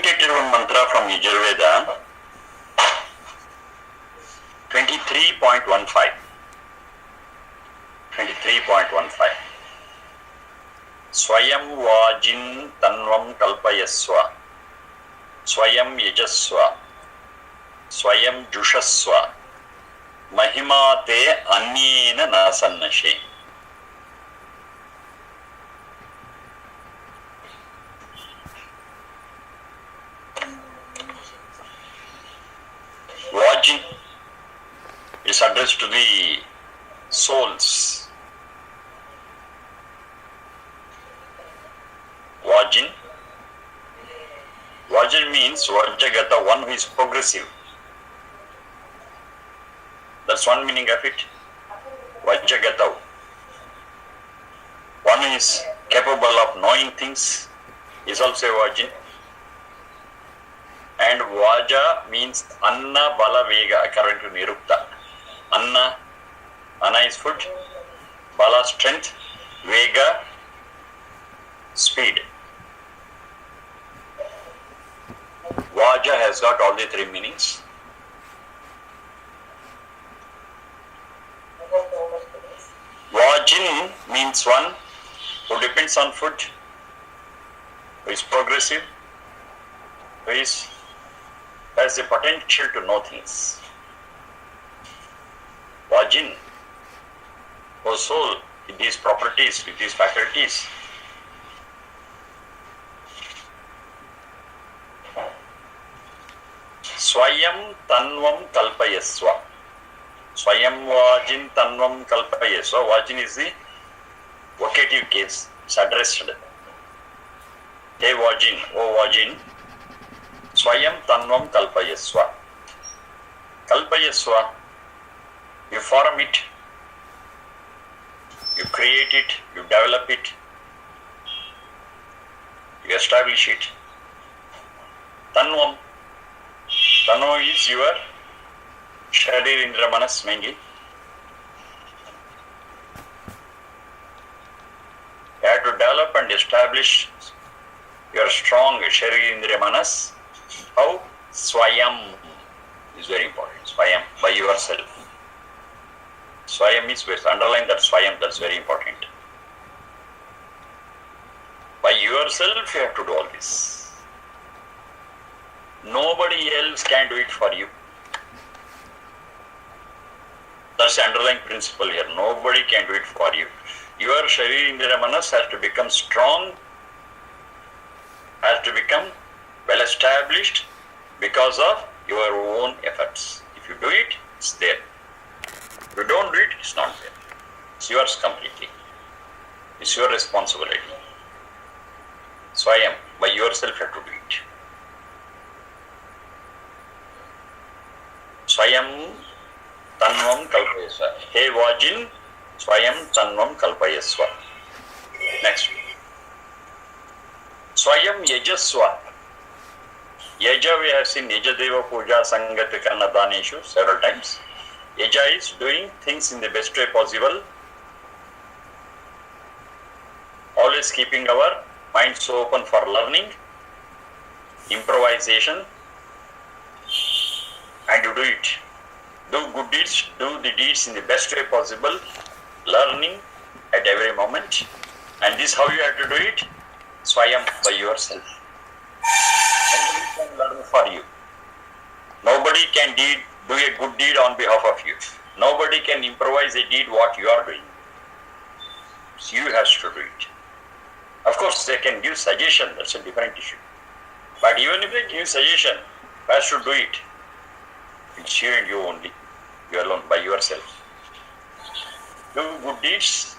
dictated one mantra from Yajurveda, 23.15. 23.15. Swayam vajin tanvam kalpayasva. Swayam yajasva. Swayam jushasva. Mahima te anyena nasannashe. Vajin is addressed to the souls. Vajin. Vajin means Vajjagata, one who is progressive. That's one meaning of it. Vajjagata. One who is capable of knowing things is also a Vajin. And Vaja means Anna Bala Vega according to Nirukta. Anna is food, Bala strength, Vega speed. Vaja has got all the three meanings. Vajin means one who depends on food, who is progressive, who has the potential to know things. Vajin, or soul, with these properties, with these faculties. Swayam tanvam kalpayasva. Swayam vajin tanvam kalpayasva. Vajin is the vocative case. It's addressed. Hey vajin, O vajin. Swayam tanvam kalpayasva. Kalpayasva. You form it, you create it, you develop it, you establish it. Tanvam. Tano is your Sharir Indra Manas mainly. You have to develop and establish your strong Sharir Indra Manas. How? Swayam is very important. Swayam, by yourself. Swayam is best. Underline that Swayam, that's very important. By yourself you have to do all this. Nobody else can do it for you. That's the underlying principle here. Nobody can do it for you. Your Sharir Indra Manas has to become strong, has to become well established because of your own efforts. If you do it, it's there. If you don't do it, it's not there. It's yours completely. It's your responsibility. Swayam, by yourself you have to do it. Swayam tanvam kalpayasva. Hey Vajin, Swayam tanvam kalpayasva. Next. Swayam yajasva. Yaja, we have seen Yajadeva Puja Sangati Kannadaneshu several times. Yaja is doing things in the best way possible, always keeping our minds open for learning, improvisation, and you do it. Do good deeds, do the deeds in the best way possible, learning at every moment. And this how you have to do it? Swayam, by yourself. Nobody can learn for you. Nobody can do a good deed on behalf of you. Nobody can improvise a deed what you are doing. So you have to do it. Of course, they can give suggestion, that's a different issue. But even if they give suggestion, who has to do it? It's you and you only. You alone, by yourself. Do good deeds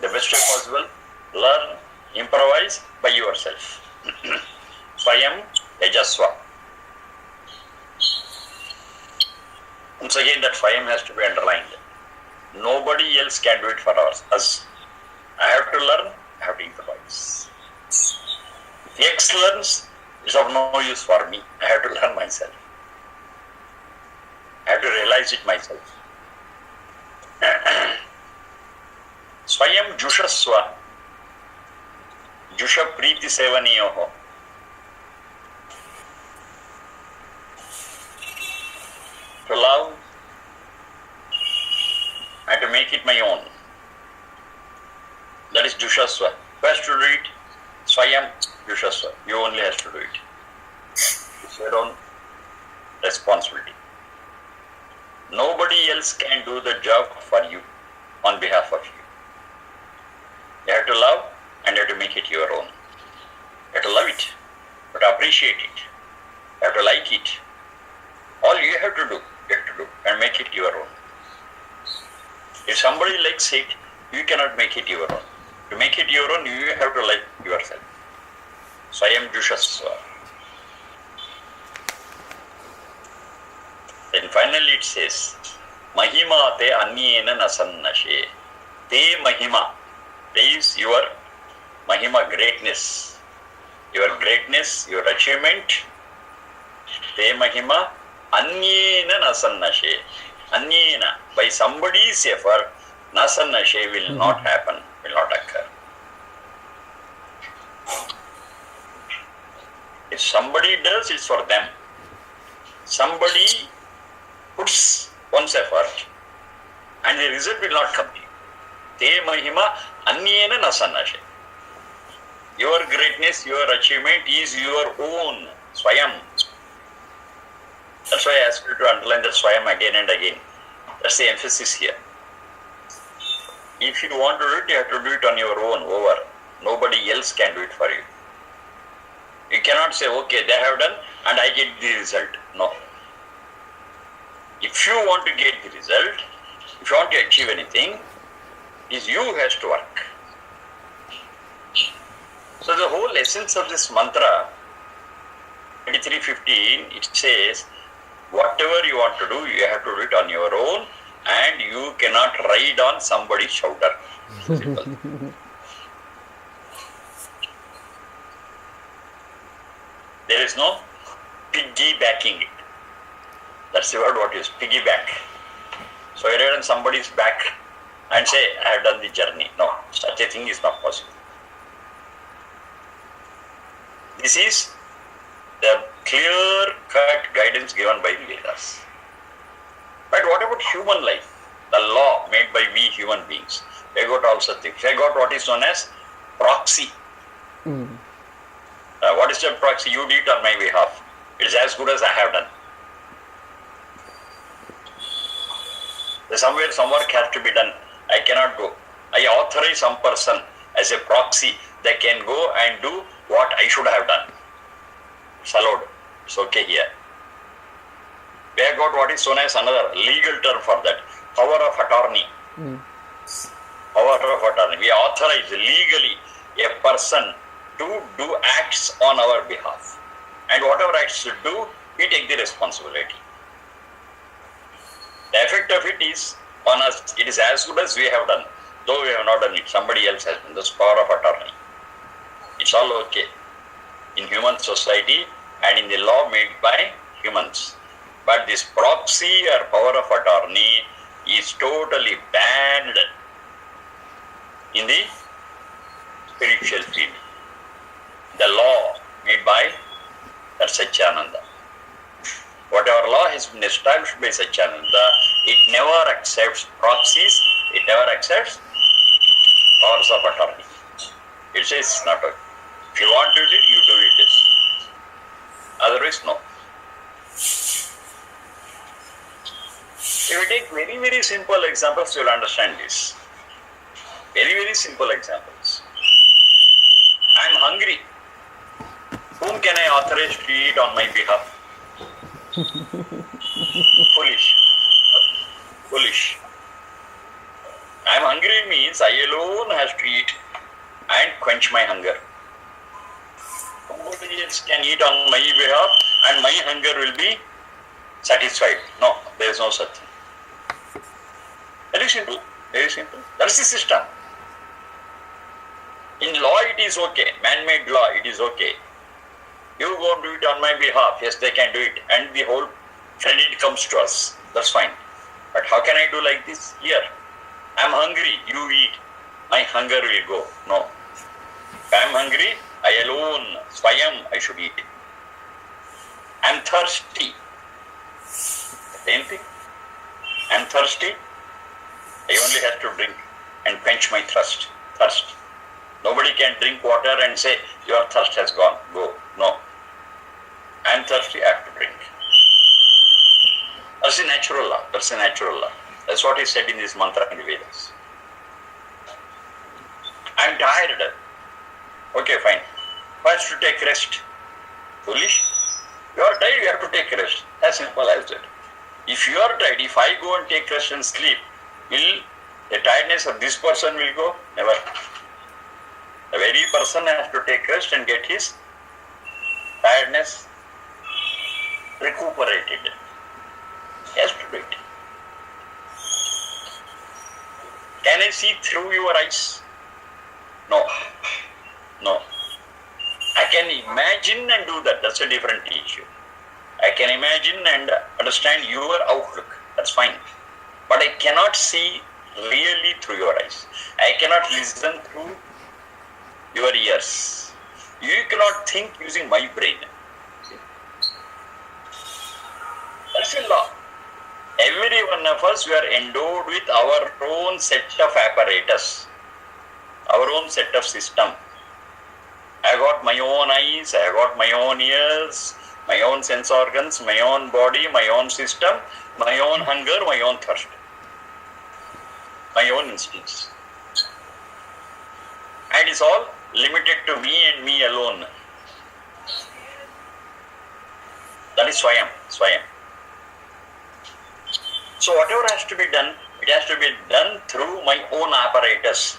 the best way possible. Learn, improvise by yourself. Swayam Yajasva. Once again, that Swayam has to be underlined. Nobody else can do it for us. I have to learn, I have to improvise. If X learns, it's of no use for me. I have to learn myself. I have to realize it myself. Swayam Jushasva. Jusha Priti Sevaniyoho. to love and to make it my own. That is Jushasva. Who has to do it? Swayam Jushasva. You only has to do it. It's your own responsibility. Nobody else can do the job for you on behalf of you. You have to love and you have to make it your own. You have to love it, but appreciate it. You have to like it. All you have to do and make it your own. If somebody likes it, you cannot make it your own. To make it your own, you have to like yourself. Swayam Jushasva. Then finally it says, Mahima te anyena nasannashe. Te Mahima. Te is your Mahima, greatness. Your greatness, your achievement. Te Mahima anyena nasannashe. Anyena, by somebody's effort, nasannashe will not happen, will not occur. If somebody does, it's for them. Somebody puts one's effort and the result will not come to you. Te Mahima anyena nasannashe. Your greatness, your achievement is your own. Swayam. That's why I asked you to underline that Swayam again and again. That's the emphasis here. If you want to do it, you have to do it on your own, over. Nobody else can do it for you. You cannot say, okay, they have done and I get the result. No. If you want to get the result, if you want to achieve anything, it is you who has to work. So the whole essence of this mantra, 23:15, it says, whatever you want to do, you have to do it on your own and you cannot ride on somebody's shoulder. Simple. There is no piggybacking it. That's the word what is piggyback. So you ride on somebody's back and say, I have done the journey. No, such a thing is not possible. This is the clear-cut guidance given by Vedas. But what about human life? The law made by we human beings. They got also things. They got what is known as proxy. What is the proxy? You did it on my behalf. It is as good as I have done. There's some work has to be done. I cannot go. I authorize some person as a proxy that can go and do what I should have done. It's allowed. It's okay here. We have got what is known as another legal term for that. Power of attorney. Power of attorney. We authorize legally a person to do acts on our behalf. And whatever acts to do, we take the responsibility. The effect of it is on us. It is as good as we have done. Though we have not done it, somebody else has done. This power of attorney. It's all okay in human society and in the law made by humans. But this proxy or power of attorney is totally banned in the spiritual field. The law made by that Satchidananda. Whatever law has been established by Satchidananda, it never accepts proxies, it never accepts powers of attorney. It says not okay. If you want to do it, you do it. Otherwise, no. If you take very, very simple examples, you will understand this. Very, very simple examples. I am hungry. Whom can I authorize to eat on my behalf? Foolish. I am hungry means I alone has to eat and quench my hunger. Nobody else can eat on my behalf and my hunger will be satisfied. No, there is no such thing. Very simple. Very simple. That's the system. In law it is okay. Man-made law it is okay. You go and do it on my behalf. Yes, they can do it. And the whole credit comes to us. That's fine. But how can I do like this? Here. I'm hungry. You eat. My hunger will go. No. If I'm hungry, I alone, Swayam, I should eat. I'm thirsty. Same thing. I'm thirsty. I only have to drink and quench my thirst. Nobody can drink water and say, your thirst has gone. Go. No. I'm thirsty, I have to drink. That's a natural law. That's what is said in this mantra in the Vedas. I'm tired. Okay, fine. First to take rest. Foolish. You are tired, you have to take rest. As simple as that. If you are tired, if I go and take rest and sleep, will the tiredness of this person will go? Never. The very person has to take rest and get his tiredness recuperated. He has to do it. Can I see through your eyes? No. I can imagine and do that. That's a different issue. I can imagine and understand your outlook. That's fine. But I cannot see really through your eyes. I cannot listen through your ears. You cannot think using my brain. That's a law. Every one of us, we are endowed with our own set of apparatus, our own set of system. I got my own eyes, I got my own ears, my own sense organs, my own body, my own system, my own hunger, my own thirst, my own instincts. And it's all limited to me and me alone. That is Swayam. So whatever has to be done, it has to be done through my own apparatus.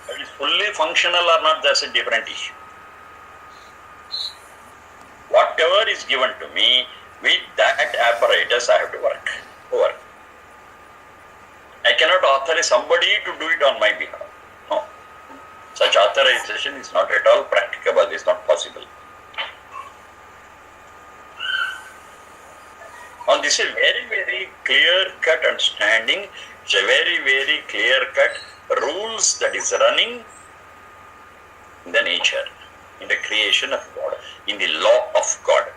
It is fully functional or not, that's a different issue. Whatever is given to me, with that apparatus I have to work. I cannot authorize somebody to do it on my behalf. No. Such authorization is not at all practicable, it's not possible. And this is very, very clear-cut understanding. It's a very, very clear-cut rules that is running in the nature, in the creation of God, in the law of God.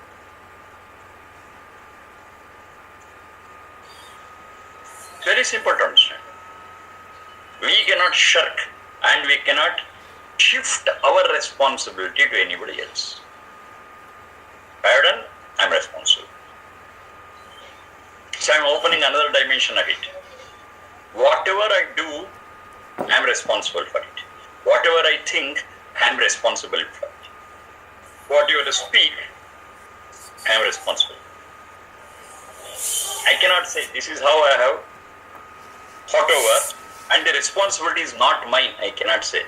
It's very simple to understand. We cannot shirk and we cannot shift our responsibility to anybody else. I have done, I am responsible. So I am opening another dimension of it. Whatever I do, I am responsible for it. Whatever I think, I am responsible for it. Whatever I speak, I am responsible. I cannot say this is how I have thought over and the responsibility is not mine. I cannot say.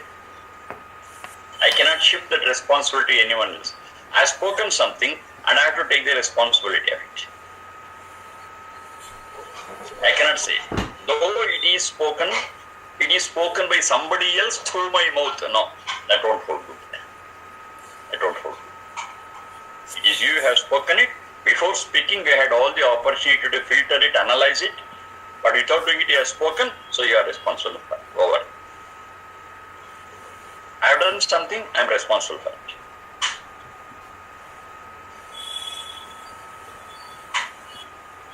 I cannot shift that responsibility to anyone else. I have spoken something and I have to take the responsibility of it. I cannot say. Though it is spoken by somebody else through my mouth. No, that won't hold good. It is you who have spoken it. Before speaking, you had all the opportunity to filter it, analyze it. But without doing it, you have spoken, so you are responsible for it. Over. I have done something, I am responsible for it.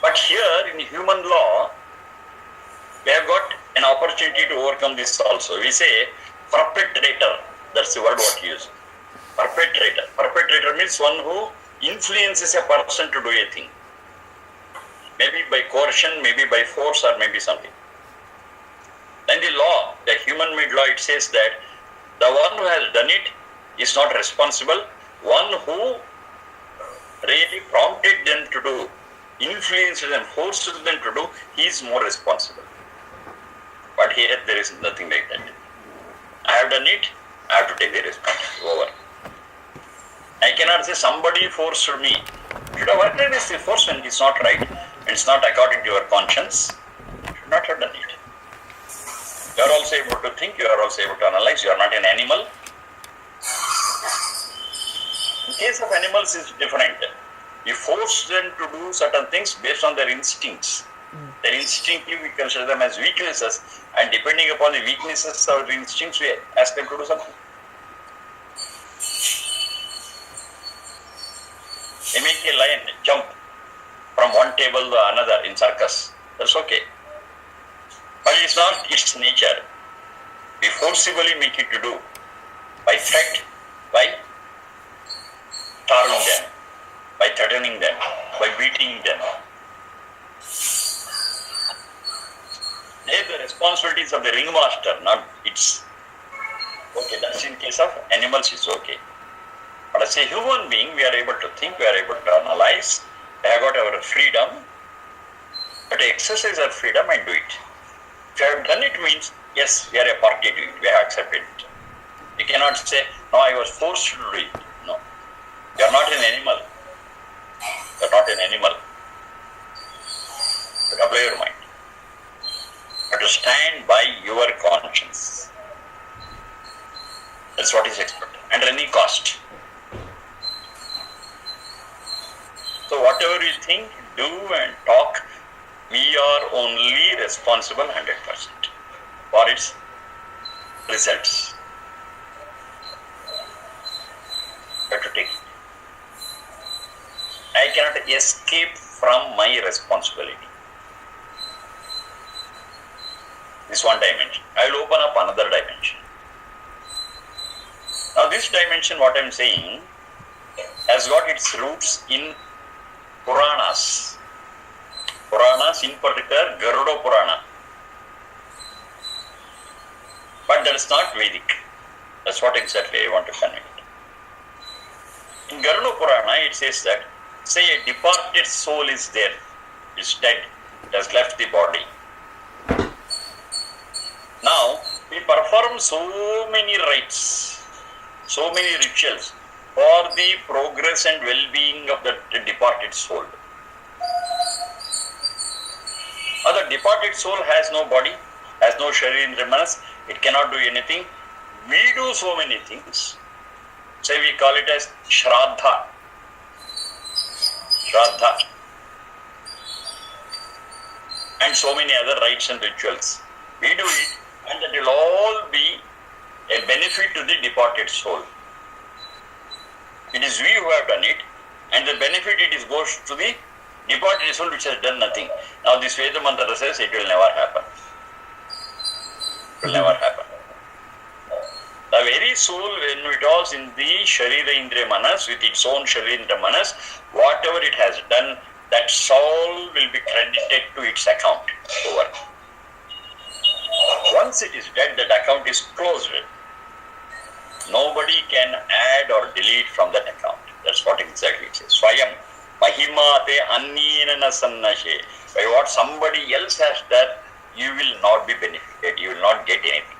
But here in human law, we have got an opportunity to overcome this also. We say perpetrator. That's the word what we use. Perpetrator. Perpetrator means one who influences a person to do a thing. Maybe by coercion, maybe by force, or maybe something. Then the law, the human-made law, it says that the one who has done it is not responsible. One who really prompted them to do, influenced them, forced them to do, he is more responsible. But here there is nothing like that. I have done it, I have to take the responsibility. Over. I cannot say somebody forced me. You should have worked against the force when it's not right. It's not according to your conscience. You should not have done it. You are also able to think, you are also able to analyze, you are not an animal. In case of animals, it's different. You force them to do certain things based on their instincts. Their instinctively we consider them as weaknesses, and depending upon the weaknesses or the instincts, we ask them to do something. You make a lion jump from one table to another in circus. That's okay. But it's not its nature. We forcibly make it to do. By threat, by starving them, by threatening them, by beating them. They are the responsibilities of the ringmaster, not its. Okay, that's in case of animals, it's okay. But as a human being, we are able to think, we are able to analyze, we have got our freedom, but to exercise our freedom and do it. If you have done it means, yes, we are a party to it, we have accepted it. You cannot say, no, I was forced to do it. No. You are not an animal. You are not an animal. But apply your mind. But to stand by your conscience. That's what is expected. Under any cost. So whatever you think, do and talk, we are only responsible 100% for its results. You have to take it. I cannot escape from my responsibility. This one dimension. I will open up another dimension. Now this dimension, what I am saying, has got its roots in Puranas. Puranas, in particular, Garuda Purana. But that is not Vedic. That's what exactly I want to convey. In Garuda Purana, it says that, say a departed soul is there, is dead, it has left the body. Now, we perform so many rites, so many rituals for the progress and well-being of the departed soul. Now, the departed soul has no body, has no Sharindra Manas, it cannot do anything. We do so many things. Say we call it as Shraddha. Shraddha. And so many other rites and rituals. We do it, and that will all be a benefit to the departed soul. It is we who have done it, and the benefit goes to the departed soul which has done nothing. Now this Veda Mantra says it will never happen. It will never happen. The very soul, when it was in the Sharira Indriya Manas, with its own Sharira Manas, whatever it has done, that soul will be credited to its account. Over. Once it is dead, that account is closed. Nobody can add or delete from that account. That's what exactly it says. Swayam mahimate annina sannashe. By what somebody else has done, you will not be benefited. You will not get anything.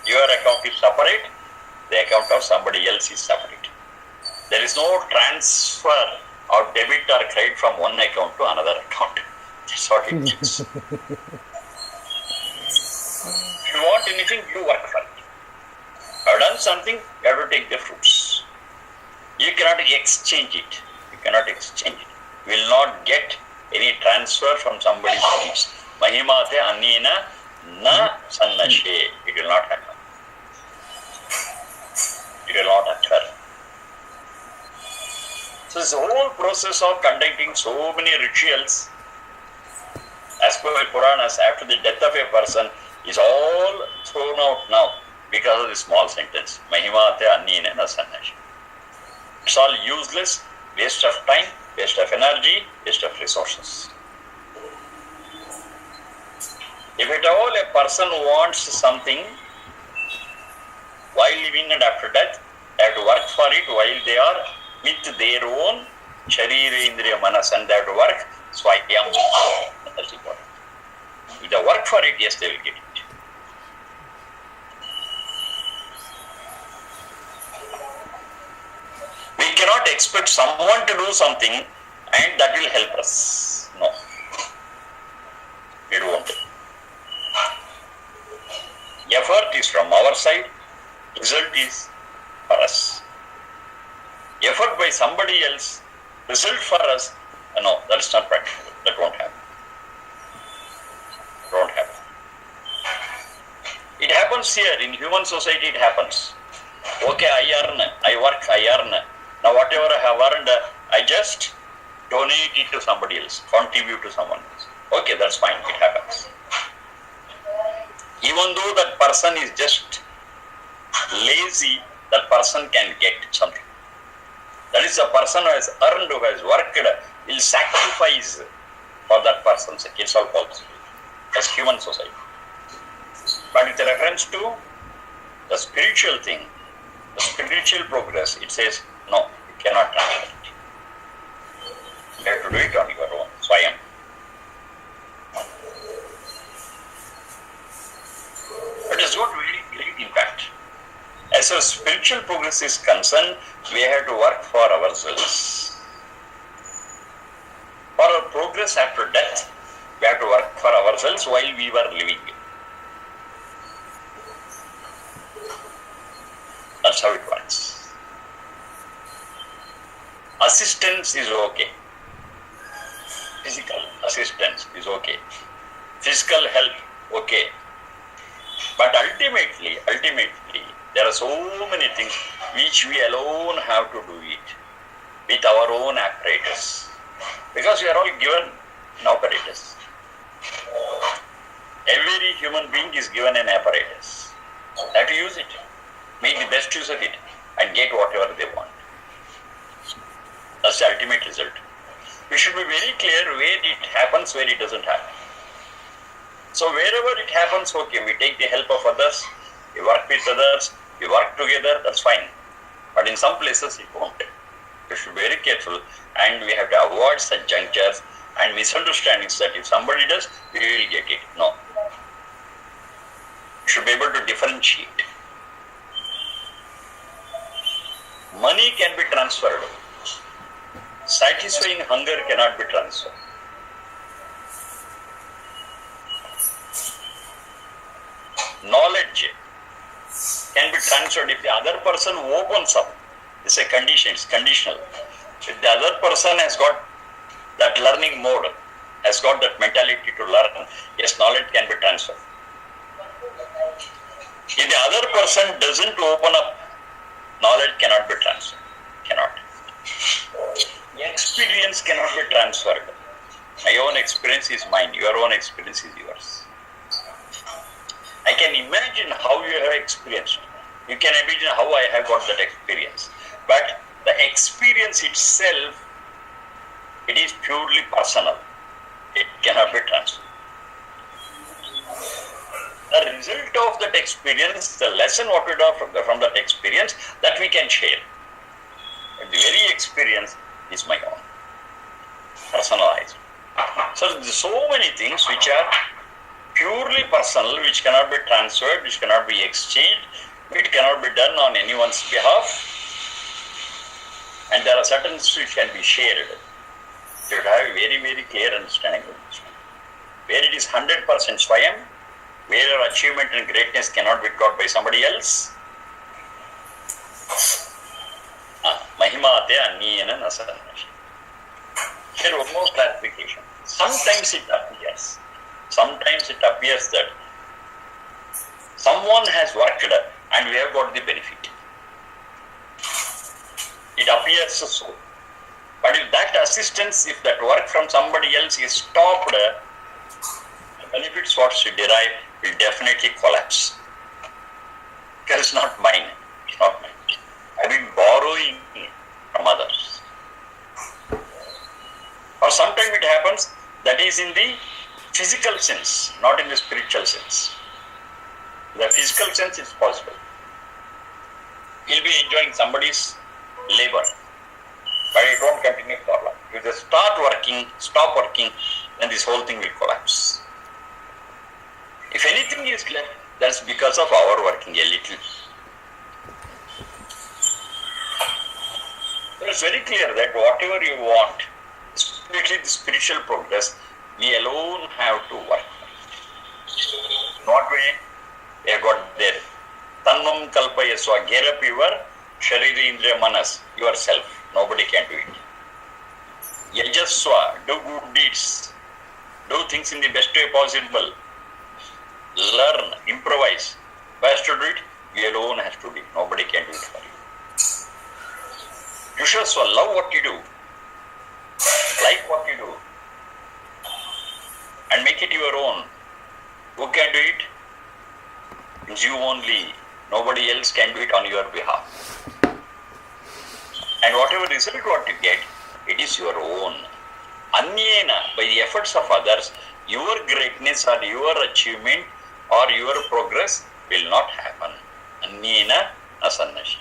Your account is separate, the account of somebody else is separate. There is no transfer of debit or credit from one account to another account. That's what it is. If you want anything, you work for it. You have done something, you have to take the fruits. You cannot exchange it. You cannot exchange it. You will not get any transfer from somebody's things. Mahimate annina na sannashe. It will not happen. It will not occur. So this whole process of conducting so many rituals, as per Puranas, after the death of a person, is all thrown out now because of this small sentence. Mahimate annina na sannashe. It's all useless, waste of time, waste of energy, waste of resources. If at all a person wants something while living and after death, they have to work for it while they are with their own Sharira Indriya Manas, and they have to work Swayam. That's important. If they work for it, yes, they will get it. We cannot expect someone to do something and that will help us. No. We won't. Effort is from our side, result is for us. Effort by somebody else, result for us, no, that's not practical. That won't happen. It won't happen. It happens here, in human society it happens. Okay, I earn, I work, I earn. Now whatever I have earned, I just donate it to somebody else, contribute to someone else. Okay, that's fine, it happens. Even though that person is just lazy, that person can get something. That is, a person who has earned, who has worked, will sacrifice for that person's sake. It's all possible as human society. But with reference to the spiritual thing, the spiritual progress, it says, no, you cannot transfer it. You have to do it on your own. Swayam. It is not really great impact. As far as spiritual progress is concerned, we have to work for ourselves. For our progress after death, we have to work for ourselves while we were living. That's how it works. Assistance is okay. Physical assistance is okay. Physical help, okay. But ultimately, there are so many things which we alone have to do it with our own apparatus. Because we are all given an apparatus. Every human being is given an apparatus. They have to use it. Make the best use of it and get whatever they want. That's the ultimate result. We should be very clear where it happens, where it doesn't happen. So wherever it happens, okay, we take the help of others, we work with others, we work together, that's fine. But in some places it won't. We should be very careful and we have to avoid such junctures and misunderstandings that if somebody does, we will get it. No. We should be able to differentiate. Money can be transferred. Satisfying hunger cannot be transferred. Knowledge can be transferred if the other person opens up. It's a condition, it's conditional. If the other person has got that learning mode, has got that mentality to learn, yes, knowledge can be transferred. If the other person doesn't open up, knowledge cannot be transferred. Cannot. Experience cannot be transferred. My own experience is mine, your own experience is yours. I can imagine how you have experienced. You can imagine how I have got that experience. But the experience itself, it is purely personal. It cannot be transferred. The result of that experience, the lesson what we do from that experience, that we can share. But the very experience is my own. Personalized. So there are so many things which are purely personal, which cannot be transferred, which cannot be exchanged, it cannot be done on anyone's behalf. And there are certain things which can be shared. You should have a very, very clear understanding of this. Where it is 100% Swayam, where your achievement and greatness cannot be got by somebody else. Mahimate anniyena nasaranashti. Here one more clarification. Sometimes it appears that someone has worked and we have got the benefit. It appears so. But if that assistance, if that work from somebody else is stopped, the benefits what she derive will definitely collapse. Because it's not mine. It's not mine. I've been borrowing from others. Or sometimes it happens that is in the physical sense, not in the spiritual sense. In the physical sense it's possible. You'll be enjoying somebody's labor, but it won't continue for long. If they stop working, then this whole thing will collapse. If anything is left, that's because of our working a little. It's very clear that whatever you want, especially the spiritual progress, we alone have to work. Not way we have got there. Tannam kalpayasva, gear up your shariri indriya manas, yourself. Nobody can do it. Yajaswa, do good deeds. Do things in the best way possible. Learn, improvise. Who has to do it? You alone has to do it. Nobody can do it for you. Yushaswa, love what you do. Like what you do and make it your own. Who can do it? It's you only. Nobody else can do it on your behalf. And whatever result what you get, it is your own. Anyena, by the efforts of others, your greatness or your achievement or your progress will not happen. Anyena nasannashi.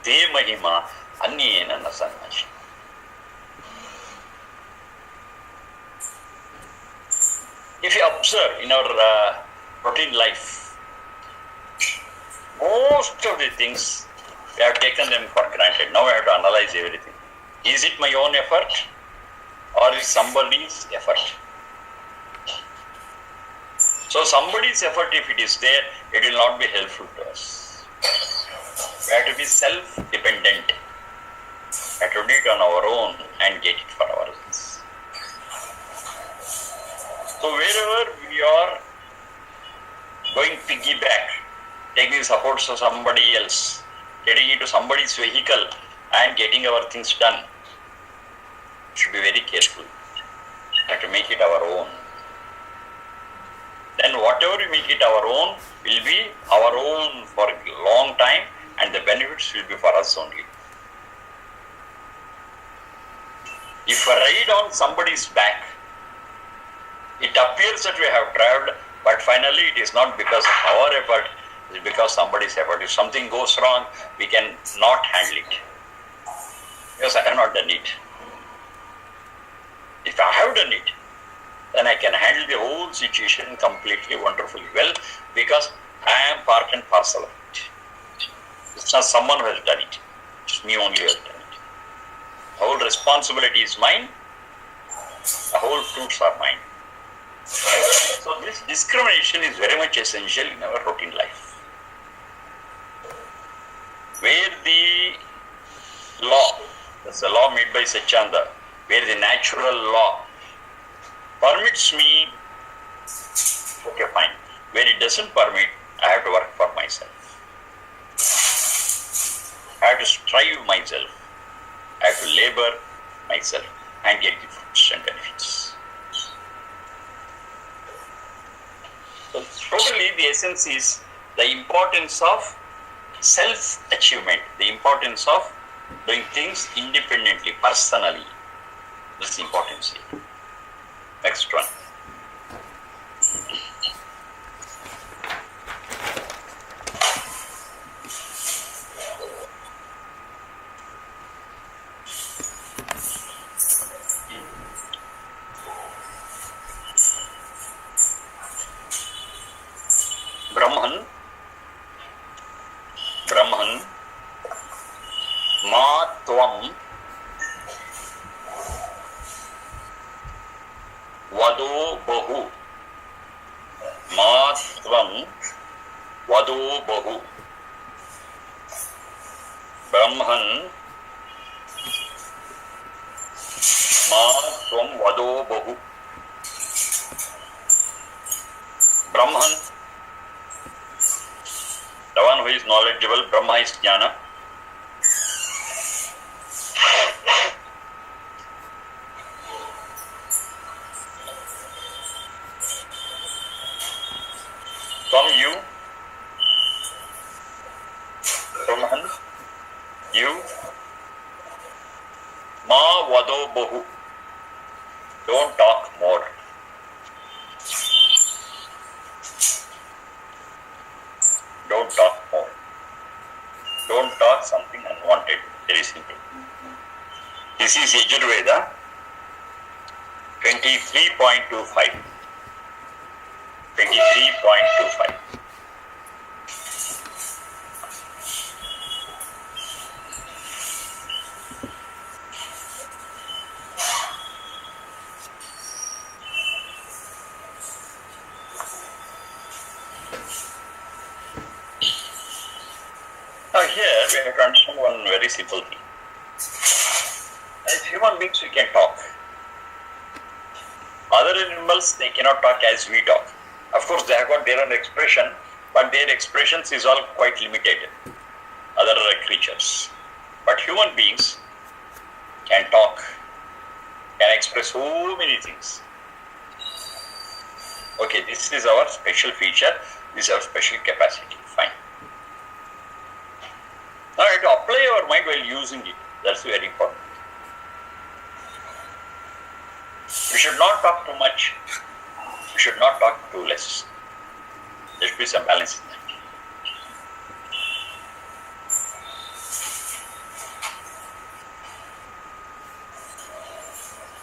Te mahima anyena nasannashi. If you observe in our routine life, most of the things we have taken them for granted. Now I have to analyze everything. Is it my own effort or is somebody's effort? So somebody's effort, if it is there, it will not be helpful to us. We have to be self-dependent. We have to do it on our own and get it for ourselves. So wherever we are going piggyback, taking supports of somebody else, getting into somebody's vehicle and getting our things done, should be very careful. We have to make it our own. Then whatever we make it our own will be our own for a long time and the benefits will be for us only. If I ride on somebody's back, it appears that we have traveled, but finally it is not because of our effort, it is because somebody's effort. If something goes wrong, we can not handle it. Because I have not done it. If I have done it, then I can handle the whole situation completely wonderfully well because I am part and parcel of it. It's not someone who has done it. It's me only who has done it. The whole responsibility is mine. The whole fruits are mine. So this discrimination is very much essential in our routine life. Where the law, that's the law made by Sachanda, where the natural law permits me, okay, fine. Where it doesn't permit, I have to work for myself. I have to strive myself. I have to labor myself and get the fruits and benefits. So totally the essence is the importance of self-achievement, the importance of doing things independently, personally. That's the importance here. Next one. Brahman, ma tvam vado bahu, ma tvam vado bahu. Brahman, ma tvam vado bahu. Brahman, the one who is knowledgeable, Brahma is Jnana. From you, Brahman, you, ma vado bahu. Don't talk more. Don't talk more. Don't talk something unwanted. Very simple. This is Yajurveda 23.25. 23.25. Now here we have to understand one very simple thing. As human beings we can talk. Other animals they cannot talk as we talk. Of course they have got their own expression, but their expressions is all quite limited. Other creatures. But human beings can talk, can express so many things. Okay, this is our special feature, this is our special capacity. Fine. Now, you have to apply our mind while using it. That's very important. We should not talk too much. We should not talk too less. There should be some balance in that.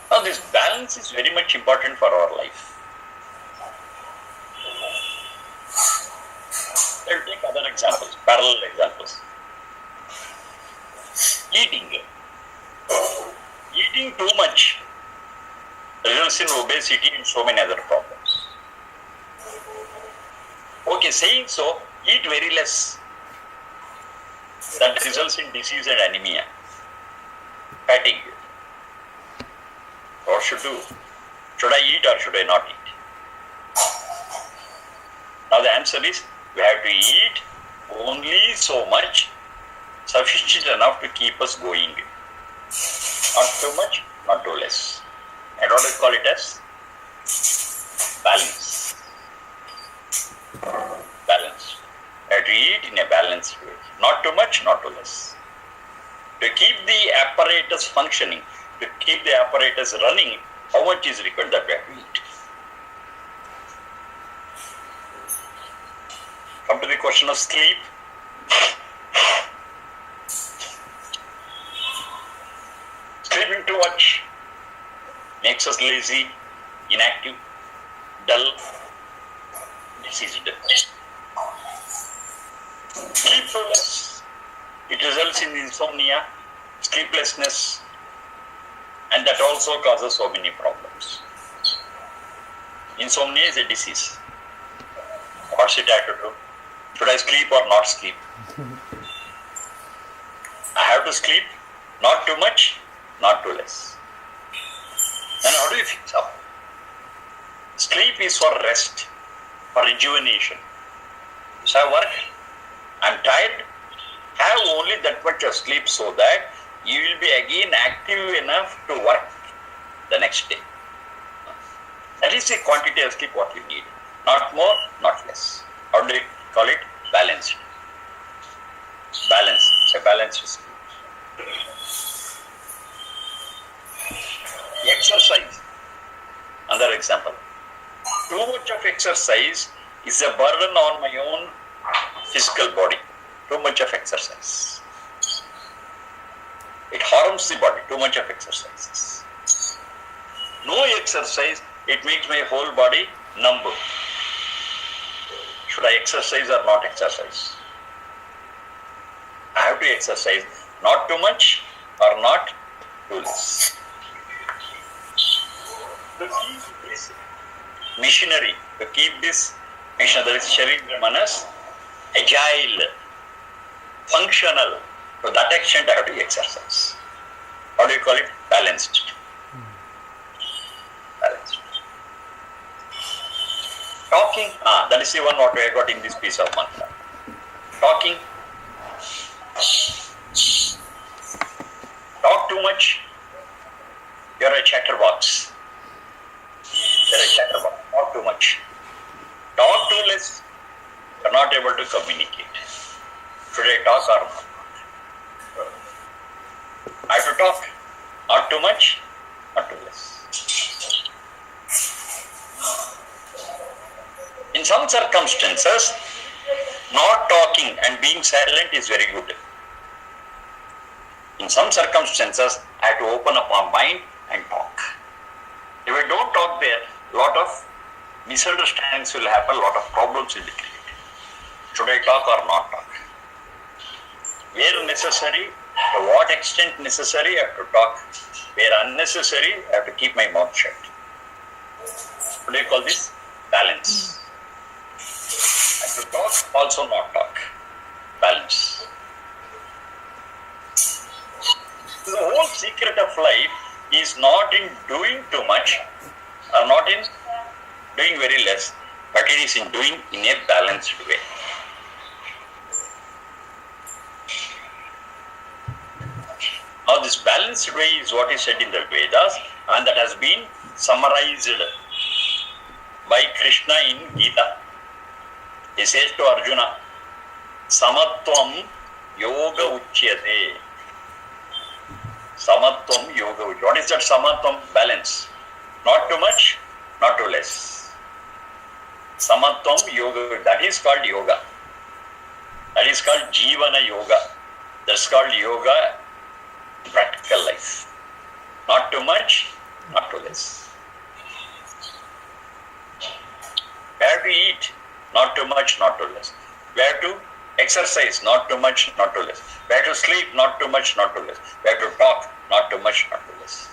Now, this balance is very much important for our life. I will take other examples, parallel examples. Eating. Eating too much results in obesity and so many other problems. Okay, saying so, eat very less. That results in disease and anemia, fatigue. What should do? Should I eat or should I not eat? Now the answer is, we have to eat only so much, sufficient enough to keep us going. Not too much, not too less. And what do we call it as? Balance. Balance. We have to eat in a balanced way. Not too much, not too less. To keep the apparatus functioning, to keep the apparatus running, how much is required that we have to eat? Come to the question of sleep. Sleeping too much makes us lazy, inactive, dull, diseased. Sleep too less, it results in insomnia, sleeplessness, and that also causes so many problems. Insomnia is a disease. What's it have to do? Should I sleep or not sleep? I have to sleep, not too much, not too less. Then how do you fix up? Sleep is for rest, for rejuvenation. So I work, I'm tired, have only that much of sleep so that you will be again active enough to work the next day. That is the quantity of sleep what you need. Not more, not less. How do you call it? Balanced. Balance. It's a balanced sleep. Exercise. Another example. Too much of exercise is a burden on my own physical body. Too much of exercise. It harms the body. Too much of exercises. No exercise, it makes my whole body numb. Should I exercise or not exercise? I have to exercise. Not too much or not too less. To keep this machinery, to keep this machine, that is Sharira Manas, agile, functional, to that extent I have to exercise. How do you call it? Balanced. Balanced. Talking, that is the one what I got in this piece of mantra. Talking. Talk too much, you are a chatterbox. You are a chatterbox. Talk too much. Talk too less, you are not able to communicate. Should I talk or not? I have to talk. Not too much, not too less. In some circumstances, not talking and being silent is very good. In some circumstances, I have to open up my mind and talk. If I don't talk there, a lot of misunderstandings will happen, a lot of problems will be created. Should I talk or not talk? Where necessary, to what extent necessary, I have to talk. Where unnecessary, I have to keep my mouth shut. What do you call this? Balance. I have to talk, also not talk. Balance. So the whole secret of life is not in doing too much or not in doing very less, but it is in doing in a balanced way. Now Now this balanced way is what is said in the Vedas, and that has been summarized by Krishna in Gita. He says to Arjuna, Samatvam yoga uchyate. Samatvam yoga uchyate. What is that samatvam? Balance. Not too much, not too less. Samatvam yoga, that is called yoga. That is called Jivana yoga. That's called yoga in practical life. Not too much, not too less. We have to eat, not too much, not too less. We have to exercise, not too much, not too less. We have to sleep, not too much, not too less. We have to talk, not too much, not too less.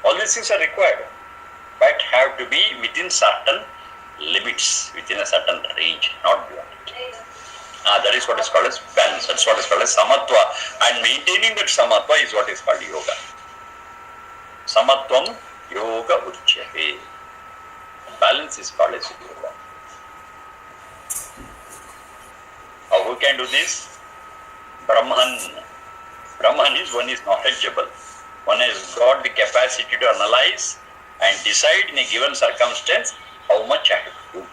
All these things are required, but have to be within certain limits, within a certain range, not beyond it. That is what is called as balance. That's what is called as samatva. And maintaining that samatva is what is called yoga. Samatvam yoga uchyate. Balance is called as yoga. Who can do this? Brahman. Brahman is one is knowledgeable. One has got the capacity to analyze and decide in a given circumstance how much I have to do.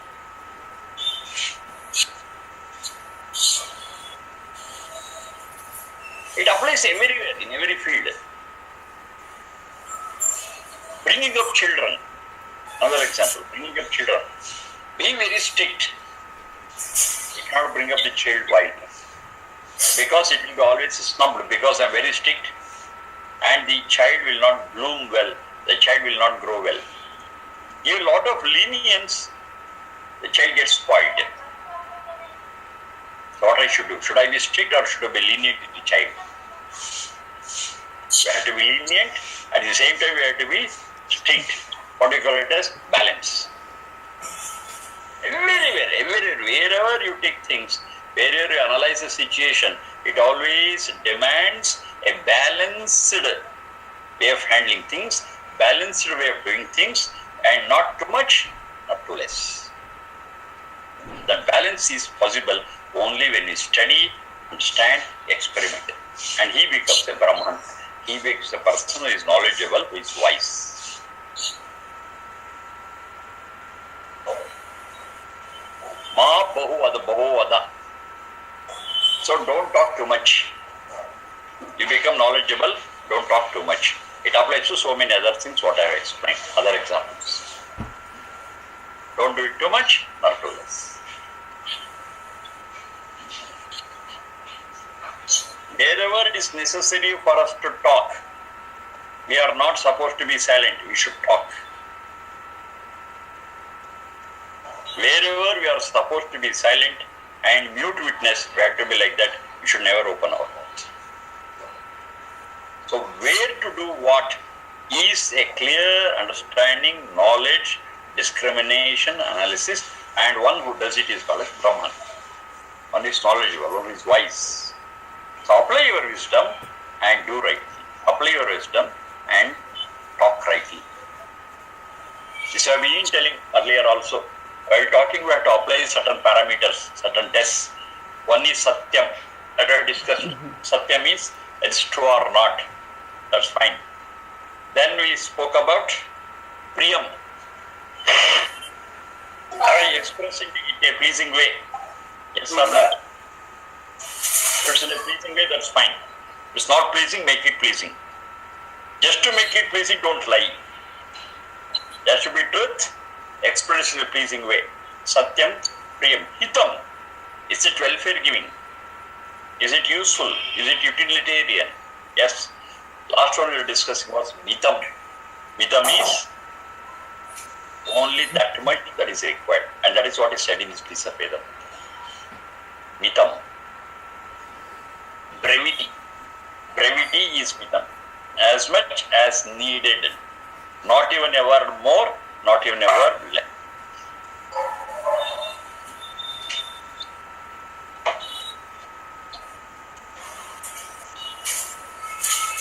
It applies everywhere, in every field. Bringing up children, another example, bringing up children. Be very strict. You cannot bring up the child wild. Because it will be always snubbed, because I am very strict and the child will not bloom well, the child will not grow well. Give a lot of lenience, the child gets spoiled. So what I should do? Should I be strict or should I be lenient to the child? We have to be lenient, at the same time we have to be strict. What do you call it as? Balance. Everywhere, wherever you take things, wherever you analyze a situation, it always demands a balanced way of handling things, balanced way of doing things, and not too much, not too less. That balance is possible only when we study, understand, experiment. And he becomes a Brahman. He becomes a person who is knowledgeable, who is wise. Ma bahu vada. So don't talk too much. You become knowledgeable, don't talk too much. It applies to so many other things, what I have explained, other examples. Don't do it too much, not too less. Wherever it is necessary for us to talk, we are not supposed to be silent, we should talk. Wherever we are supposed to be silent and mute witness, we have to be like that, we should never open our mouth. So where to do what is a clear understanding, knowledge, discrimination, analysis, and one who does it is called as Brahman. One is knowledgeable, one is wise. So apply your wisdom and do rightly. Apply your wisdom and talk rightly. This I have been telling earlier also. While talking, we have to apply certain parameters, certain tests. One is Satyam, that I have discussed. Satyam means it's true or not. That's fine. Then we spoke about Priyam. Are I expressing it in a pleasing way? Yes or not? If it's in a pleasing way, that's fine. If it's not pleasing, make it pleasing. Just to make it pleasing, don't lie. There should be truth, expressed in a pleasing way. Satyam, Priyam, Hitam. Is it welfare giving? Is it useful? Is it utilitarian? Yes. Last one we were discussing was Mitam. Mitam is only that much that is required. And that is what is said in this piece of Vedas. Mitam. Brevity. Brevity is Mitam. As much as needed. Not even a word more, not even a word less.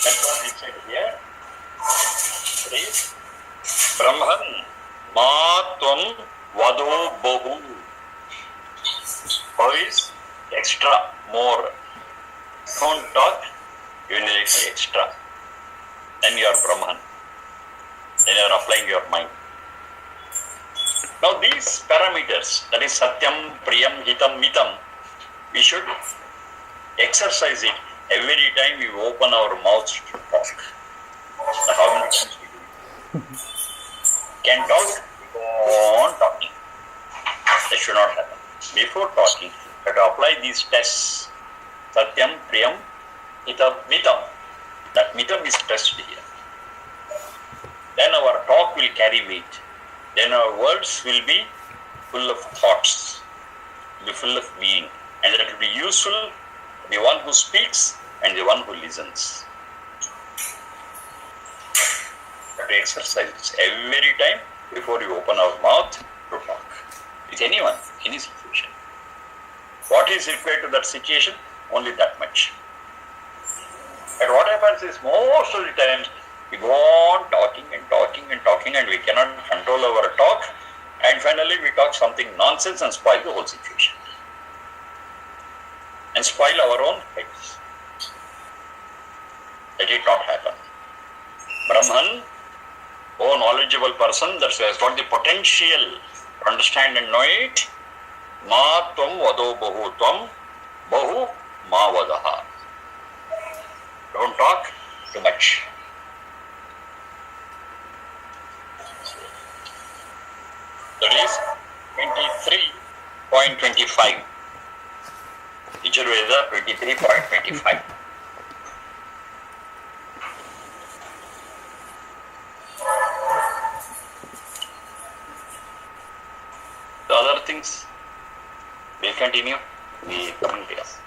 That's what we said here. Please. Brahman Matvam Vado Bahu. How is extra, more. Don't talk You need extra. Then you are Brahman. Then you are applying your mind. Now these parameters, that is Satyam, Priyam, Hitam, Mitam, we should exercise it every time we open our mouths to talk. So how many times we do it? Can talk, go on talking. That should not happen. Before talking, you have to apply these tests. Satyam, Priyam, Hitam, Mitam. That Mitam is tested here. Then our talk will carry weight. Then our words will be full of thoughts, will be full of meaning. And that will be useful to the one who speaks and the one who listens. You have to exercise this every time before you open our mouth to talk. With anyone, any situation. What is required to that situation? Only that much. And what happens is most of the times we go on talking and talking and talking and we cannot control our talk, and finally we talk something nonsense and spoil the whole situation. And spoil our own heads. Let it not happen. Brahman, oh knowledgeable person that has got the potential to understand and know it, ma tvam vado bahu tvam bahu ma vadaha. Don't talk too much. That is 23.25. Yajurveda 23.25. The other things will continue in the coming days.